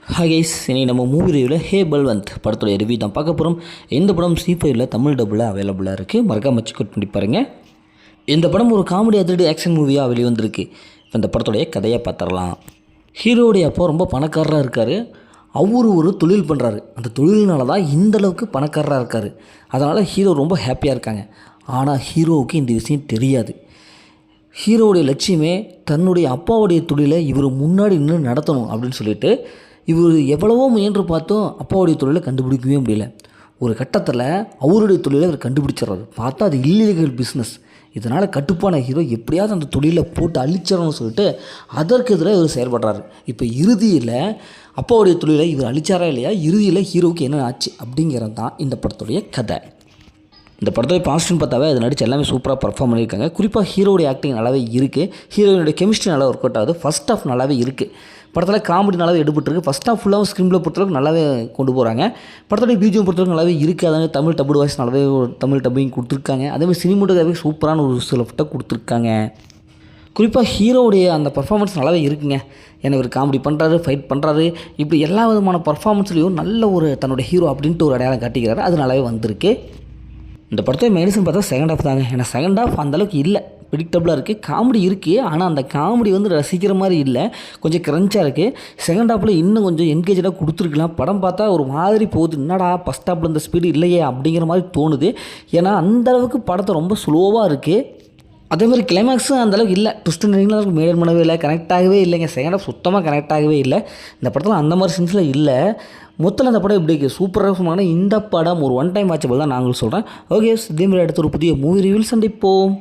Hi guys, இனி நம்ம movie ரிவ்யூவில் ஹே பல்வந்த் படத்தோடைய ரிவ்யூ தான் பார்க்க போகிறோம். இந்த படம் C5ல் தமிழ் டபுளில் அவைலபிளாக இருக்குது. மறக்காம செக் அவுட் பண்ணி பாருங்கள். இந்த படம் ஒரு காமெடி அதிரடி ஆக்ஷன் மூவியாக வெளிவந்திருக்கு. இப்போ இந்த படத்தோடைய கதையை பார்த்துடலாம். ஹீரோடைய அப்பா ரொம்ப பணக்காரராக இருக்கார். அவர் ஒரு தொழில் பண்ணுறாரு. அந்த தொழில்னால தான் இந்தளவுக்கு பணக்காரராக இருக்கார். அதனால் ஹீரோ ரொம்ப ஹாப்பியாக இருக்காங்க. ஆனால் ஹீரோவுக்கு இந்த விஷயம் தெரியாது. ஹீரோவுடைய லட்சியமே தன்னுடைய அப்பாவுடைய தொழிலை இவர் முன்னாடி நின்று நடத்தணும் அப்படின்னு சொல்லிட்டு இவர் எவ்வளவோ முயன்று பார்த்தோம் அப்பாவுடைய தொழிலை கண்டுபிடிக்கவே முடியல. ஒரு கட்டத்தில் அவருடைய தொழிலை அவர் கண்டுபிடிச்சிடறாரு. பார்த்தா அது இல்லீகல் பிஸ்னஸ். இதனால் கட்டுப்பான ஹீரோ எப்படியாவது அந்த தொழிலை போட்டு அழிச்சிடணும்னு சொல்லிட்டு அதற்கு எதிராக இவர் செயல்படுறாரு. இப்போ இறுதியில் அப்பாவுடைய தொழிலை இவர் அழிச்சாரா இல்லையா, இறுதியில் ஹீரோவுக்கு என்ன ஆச்சு அப்படிங்கிறது தான் இந்த படத்துடைய கதை. இந்த படத்தோட பாசிட்டிவ்னு பார்த்தாவே அது நடிச்சு எல்லாமே சூப்பராக பர்ஃபார்ம் பண்ணியிருக்காங்க. குறிப்பாக ஹீரோடைய ஆக்டிங் நல்லாவே இருக்குது. ஹீரோயினுடைய கெமிஸ்ட்ரி நல்லா ஒர்க் அவுட் ஆகுது. ஃபஸ்ட் ஹாஃப் நல்லாவே இருக்குது. படத்தில் காமெடி நல்லாவே எடுபட்டுருக்கு. ஃபஸ்ட் ஹாஃப் ஃபுல்லாக ஸ்க்ரீனில் பொறுத்தளவுக்கு நல்லாவே கொண்டு போகிறாங்க. படத்தோடைய பிஜிஎம் பொறுத்தளவுக்கு நல்லாவே இருக்குது. அதாவது தமிழ் டபுள் வாய்ஸ் நல்லாவே தமிழ் டப்பிங் கொடுத்துருக்காங்க. அதேமாதிரி சினிமோட்டோகிராஃபி சூப்பரான ஒரு சில ஃபட்டை கொடுத்துருக்காங்க. குறிப்பாக ஹீரோவுடைய அந்த பர்ஃபார்மன்ஸ் நல்லாவே இருக்குங்க. ஏன்னா இவர் காமெடி பண்ணுறாரு, ஃபைட் பண்ணுறாரு, இப்படி எல்லா விதமான பர்ஃபார்மன்ஸ்லேயும் நல்ல ஒரு தன்னுடைய ஹீரோ அப்படின்ட்டு ஒரு அடையாளம் காட்டிக்கிறாரு. அது நல்லாவே வந்திருக்கு. இந்த படத்தை மைனஸ்னு பார்த்தா செகண்ட் ஹாஃப் தாங்க. ஏன்னா செகண்ட் ஹாஃப் அந்தளவுக்கு இல்லை, ப்ரிடிக்டபுளாக இருக்குது. காமெடி இருக்குது, ஆனால் அந்த காமெடி ரசிக்கிற மாதிரி இல்லை, கொஞ்சம் க்ரன்ச்சாக இருக்குது. செகண்ட் ஹாஃபில் இன்னும் கொஞ்சம் என்கேஜாக கொடுத்துருக்கலாம். படம் பார்த்தா ஒரு மாதிரி போகுது, என்னடா ஃபஸ்ட் ஹாஃபில் இந்த ஸ்பீடு இல்லையே அப்படிங்கிற மாதிரி தோணுது. ஏன்னா அந்தளவுக்கு படத்தை ரொம்ப ஸ்லோவாக இருக்குது. அதேமாதிரி கிளைமேக்ஸும் அந்தளவுக்கு இல்லை. ட்விஸ்ட் எண்டிங்லாம் மெயின்டைன் பண்ணவே இல்லை, கனெக்ட் ஆகவே இல்லைங்க. செகண்ட் ஹாஃப் சுத்தமாக கனெக்ட் ஆகவே இல்லை. இந்த படத்தில் அந்த மாதிரி சென்ஸில் இல்லை. மொத்தத்தில் அந்த படம் எப்படி இருக்குது, சூப்பராக சொன்னாங்கன்னா இந்த படம் ஒரு ஒன் டைம் வாட்சபிள் தான் நாங்களும் சொல்கிறேன். ஓகே, இதே மாதிரி அடுத்த ஒரு புதிய மூவி ரிவ்யூவில் சந்திப்போம்.